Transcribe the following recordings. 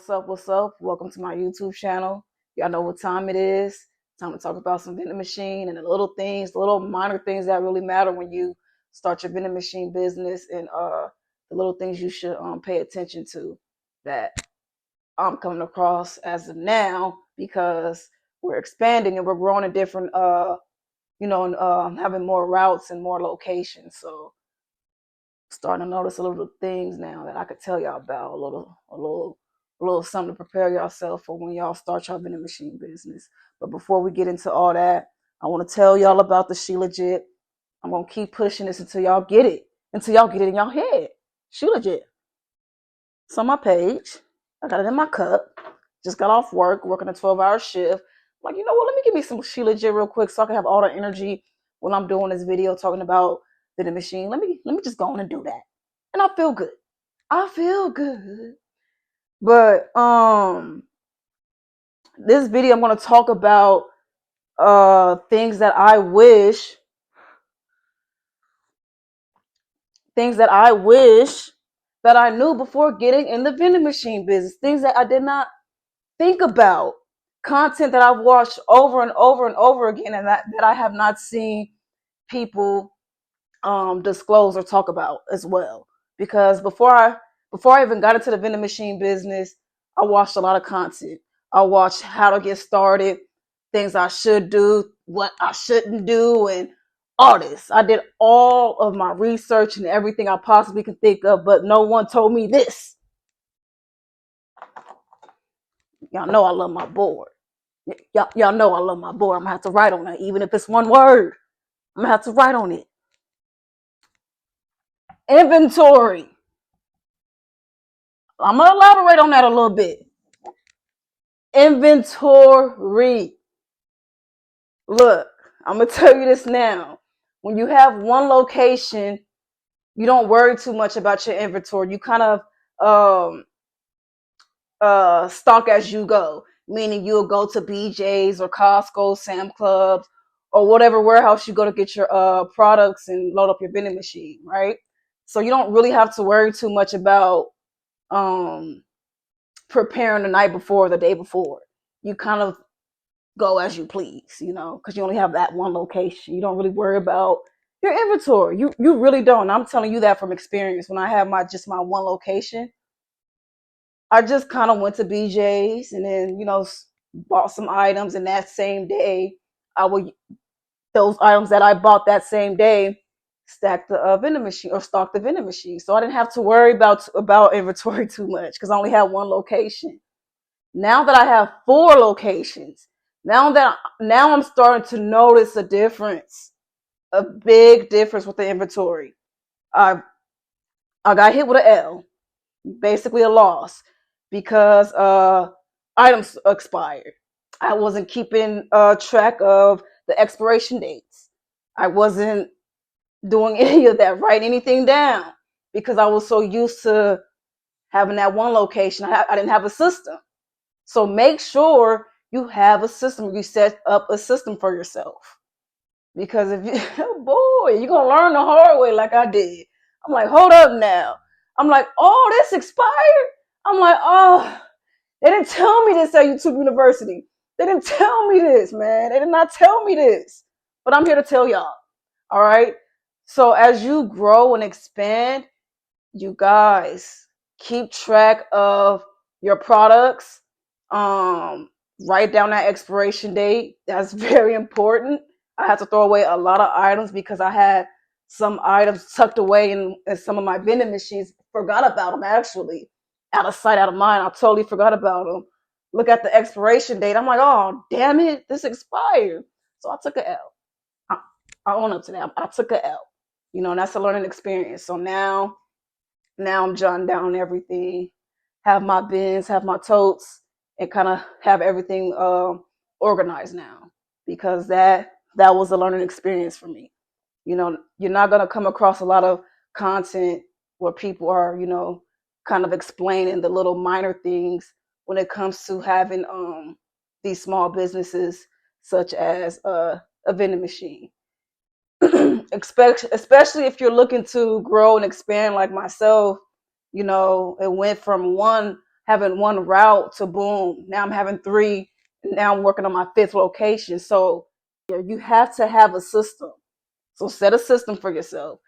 What's up? What's up? Welcome to my YouTube channel. Y'all know what time it is. Time to talk about some vending machine and the little things, the little minor things that really matter when you start your vending machine business, and the little things you should pay attention to that I'm coming across as of now, because we're expanding and we're growing in different and having more routes and more locations. So starting to notice a little things now that I could tell y'all about, a little something to prepare yourself for when y'all start your vending machine business. But before we get into all that, I want to tell y'all about the She Legit. I'm gonna keep pushing this until y'all get it, in y'all head. She Legit. It's on my page. I got it in my cup. Just got off work, working a 12-hour shift. Like, you know what? Let me give me some She Legit real quick so I can have all the energy when I'm doing this video talking about vending machine. Let me just go on and do that. And I feel good. I feel good. But this video I'm gonna talk about things that I wish that I knew before getting in the vending machine business. Things that I did not think about. Content that I've watched over and over and over again, and that I have not seen people disclose or talk about as well. Because before I even got into the vending machine business, I watched a lot of content. I watched how to get started, things I should do, what I shouldn't do, and all this. I did all of my research and everything I possibly can think of, but no one told me this. Y'all know I love my board. Y'all know I love my board. I'm gonna have to write on that, even if it's one word. I'm gonna have to write on it. Inventory. I'm gonna elaborate on that a little bit. Inventory. Look, I'm gonna tell you this now. When you have one location, you don't worry too much about your inventory. You kind of stock as you go, meaning you'll go to BJ's or Costco, Sam Clubs, or whatever warehouse you go to get your products and load up your vending machine, right? So you don't really have to worry too much about preparing the night before or the day before. You kind of go as you please, because you only have that one location. You don't really worry about your inventory. You really don't. I'm telling you that from experience. When I have my one location, I just kind of went to BJ's and then, bought some items, and that same day, those items that I bought that same day, stack the vending machine or stock the vending machine. So I didn't have to worry about inventory too much because I only had one location. Now that I have 4 locations, now I'm starting to notice a difference, a big difference with the inventory. I got hit with an L, basically a loss, because items expired. I wasn't keeping track of the expiration dates. I wasn't doing any of that, writing anything down, because I was so used to having that one location. I didn't have a system. So make sure you have a system. You set up a system for yourself, because if you, oh boy, you're gonna learn the hard way, like I did. I'm like, hold up now. I'm like, oh, this expired. I'm like, oh, they didn't tell me this at YouTube University. They didn't tell me this, man. They did not tell me this. But I'm here to tell y'all. All right. So as you grow and expand, you guys keep track of your products. Write down that expiration date. That's very important. I had to throw away a lot of items because I had some items tucked away in some of my vending machines. Forgot about them, actually. Out of sight, out of mind. I totally forgot about them. Look at the expiration date. I'm like, oh, damn it, this expired. So I took an L. I own up to that. I took an L. And that's a learning experience. So now I'm jotting down everything. Have my bins, have my totes, and kind of have everything organized now, because that was a learning experience for me. You're not going to come across a lot of content where people are, kind of explaining the little minor things when it comes to having these small businesses, such as a vending machine. Especially if you're looking to grow and expand like myself. It went from one having one route to boom. Now I'm having three. Now I'm working on my fifth location. So you have to have a system. So set a system for yourself.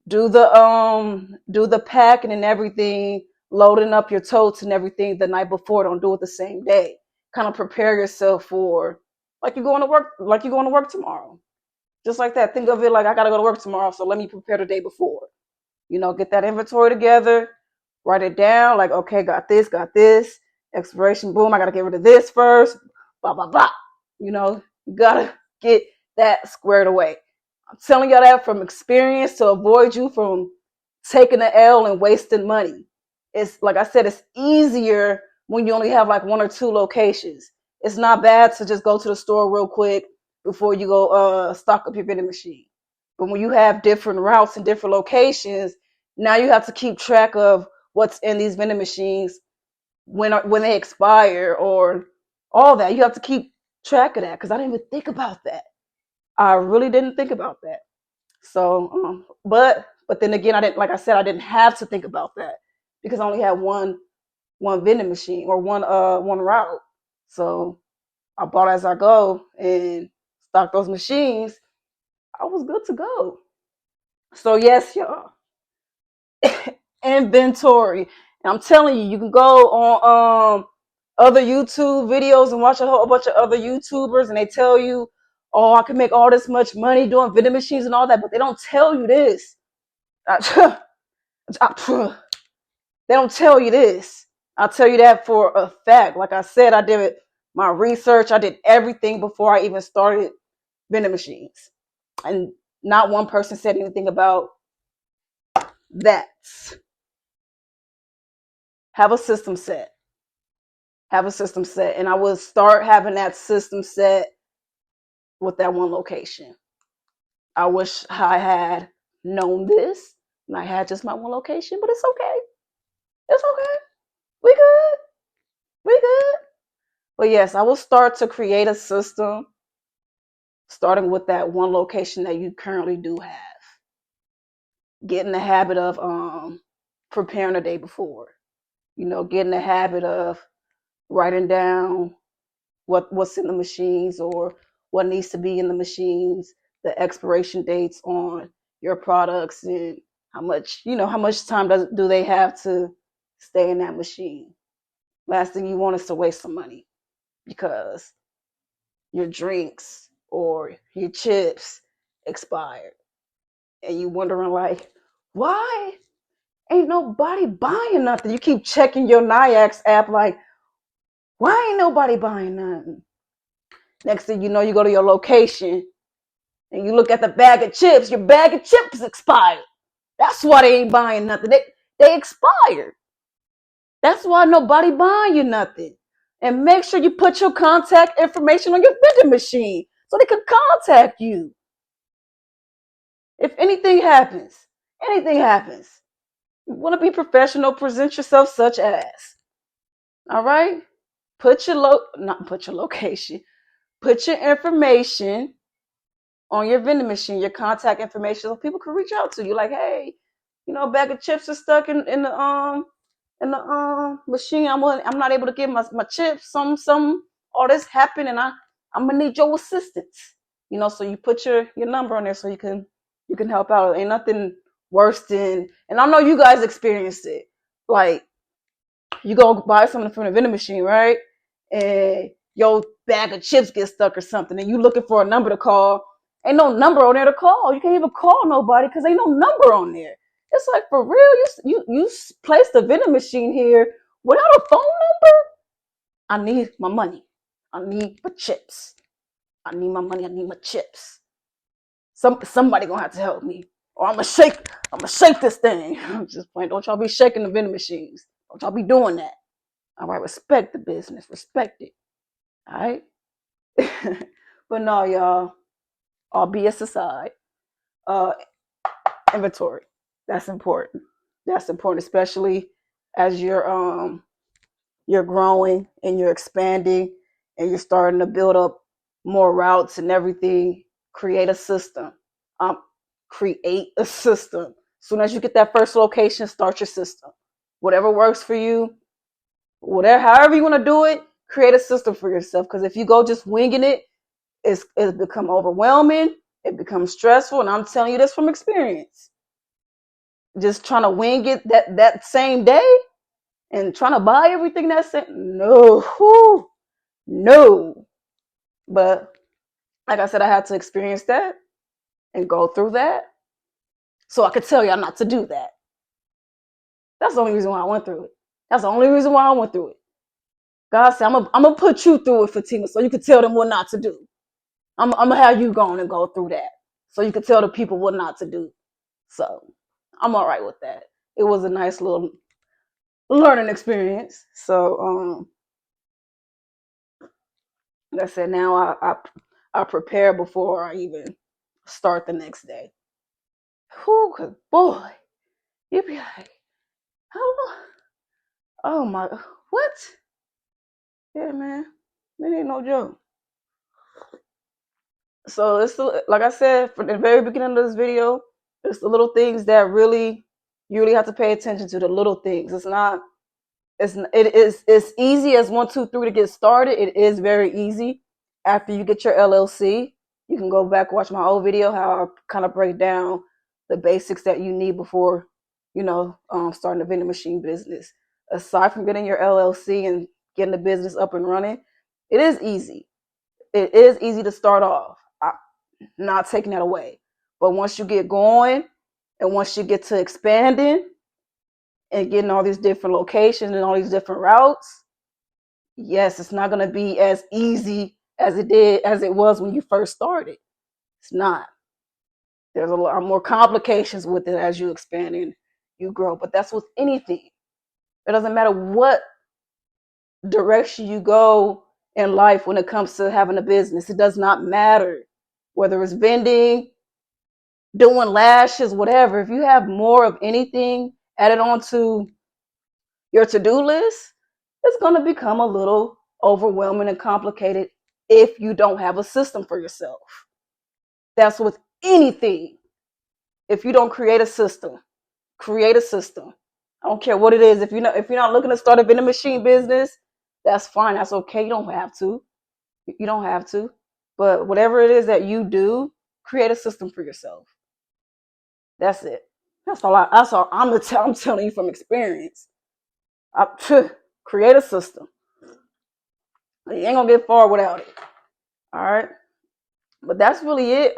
Do the packing and everything, loading up your totes and everything the night before. Don't do it the same day. Kind of prepare yourself for like you're going to work tomorrow. Just like that. Think of it like I gotta go to work tomorrow, so let me prepare the day before. Get that inventory together, write it down, like, okay, got this, expiration, boom, I gotta get rid of this first, blah, blah, blah. You gotta get that squared away. I'm telling y'all that from experience to avoid you from taking the L and wasting money. It's like I said, it's easier when you only have like one or two locations. It's not bad to just go to the store real quick before you go stock up your vending machine. But when you have different routes and different locations, now you have to keep track of what's in these vending machines when they expire or all that. You have to keep track of that because I didn't even think about that. I really didn't think about that. So, but then again, I didn't, like I said, I didn't have to think about that because I only had one vending machine or one route. So I bought as I go and stocked those machines. I was good to go. So yes, y'all, inventory. And I'm telling you, you can go on other YouTube videos and watch a whole bunch of other YouTubers, and they tell you, "Oh, I can make all this much money doing vending machines and all that," but they don't tell you this. They don't tell you this. I'll tell you that for a fact. Like I said, I did my research. I did everything before I even started vending machines. And not one person said anything about that. Have a system set. Have a system set. And I will start having that system set with that one location. I wish I had known this and I had just my one location, but it's okay. It's okay. We good. We good. But yes, I will start to create a system starting with that one location that you currently do have. Get in the habit of preparing the day before. Get in the habit of writing down what's in the machines or what needs to be in the machines, the expiration dates on your products, and how much time do they have to stay in that machine. Last thing you want is to waste some money because your drinks or your chips expired and you wondering like, why ain't nobody buying nothing? You keep checking your Nayax app like, why ain't nobody buying nothing? Next thing you know, you go to your location and you look at the bag of chips. Your bag of chips expired. That's why they ain't buying nothing. They expired. That's why nobody buying you nothing. And make sure you put your contact information on your vending machine so they can contact you. If anything happens, you want to be professional, present yourself such as. All right? Not put your location. Put your information on your vending machine, your contact information, so people can reach out to you. Like, hey, a bag of chips is stuck in the machine. I'm not able to get my chips. Some all this happened, and I'm gonna need your assistance. So you put your number on there so you can help out. Ain't nothing worse than, and I know you guys experienced it. Like, you go buy something from the vending machine, right? And your bag of chips gets stuck or something, and you looking for a number to call. Ain't no number on there to call. You can't even call nobody because ain't no number on there. It's like, for real, you placed the vending machine here without a phone number? I need my money. I need my chips. I need my money. I need my chips. Somebody gonna have to help me, or I'm gonna shake this thing. I'm just playing. Don't y'all be shaking the vending machines. Don't y'all be doing that. All right, respect the business. Respect it. All right. But no, y'all. All BS aside, inventory. That's important. That's important, especially as you're growing and you're expanding and you're starting to build up more routes and everything. Create a system. Create a system. As soon as you get that first location, start your system. Whatever works for you, Whatever, however you want to do it, create a system for yourself. Because if you go just winging it, it's become overwhelming. It becomes stressful, and I'm telling you this from experience. Just trying to wing it that same day and trying to buy everything that's it. No, no. But like I said, I had to experience that and go through that, so I could tell y'all not to do that. That's the only reason why I went through it. That's the only reason why I went through it. God said, I'm gonna put you through it, Fatima, so you can tell them what not to do. I'm gonna have you go on and go through that, so you can tell the people what not to do. So I'm all right with that. It was a nice little learning experience. So like I said, now I prepare before I even start the next day. Whew, 'cause boy, you be like, how? Oh my, what? Yeah, man, it ain't no joke. So it's like I said from the very beginning of this video, it's the little things that really you really have to pay attention to. The little things. It's not. It's easy as 1, 2, 3 to get started. It is very easy. After you get your LLC, you can go back watch my old video how I kind of break down the basics that you need before starting a vending machine business. Aside from getting your LLC and getting the business up and running, it is easy. It is easy to start off. I'm not taking that away, but once you get going and once you get to expanding and getting all these different locations and all these different routes, yes, it's not going to be as easy as it was when you first started. It's not. There's a lot more complications with it as you expand and you grow. But that's with anything. It doesn't matter what direction you go in life when it comes to having a business. It does not matter whether it's vending, doing lashes, whatever. If you have more of anything added onto your to-do list, it's going to become a little overwhelming and complicated if you don't have a system for yourself. That's with anything. If you don't create a system, create a system. I don't care what it is. If you're not looking to start a vending machine business, that's fine. That's okay. You don't have to. You don't have to. But whatever it is that you do, create a system for yourself. That's it. That's all I'm telling you from experience. Create a system. You ain't gonna get far without it. All right. But that's really it.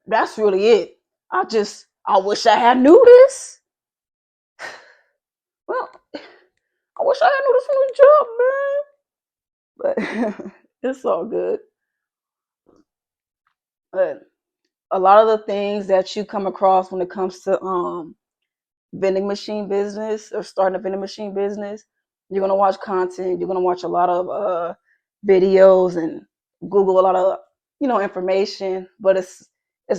That's really it. I wish I had knew this. Well, I wish I had knew this from the jump, man. But it's all good. But a lot of the things that you come across when it comes to vending machine business or starting a vending machine business, you're gonna watch content. You're gonna watch a lot of videos and Google a lot of information. But it's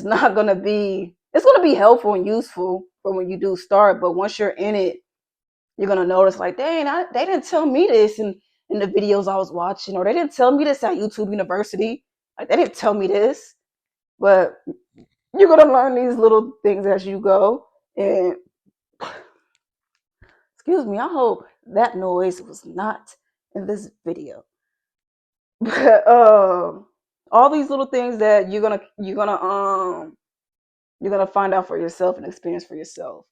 not gonna be. It's gonna be helpful and useful for when you do start. But once you're in it, you're gonna notice like, dang, they didn't tell me this in the videos I was watching, or they didn't tell me this at YouTube University. Like they didn't tell me this. But you're gonna learn these little things as you go. And excuse me, I hope that noise was not in this video. But all these little things that you're gonna find out for yourself and experience for yourself,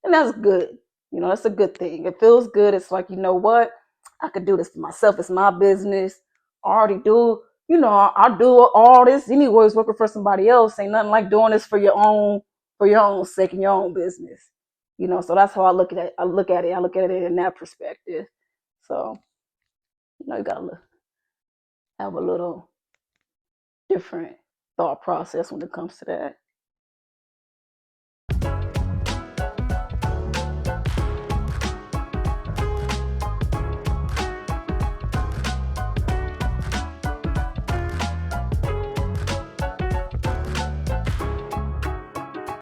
and that's good. That's a good thing. It feels good. It's like, you know what, I could do this for myself. It's my business. I already do. I do all this anyways. Working for somebody else ain't nothing like doing this for your own sake and your own business. So that's how I look at it. I look at it in that perspective. So you gotta have a little different thought process when it comes to that.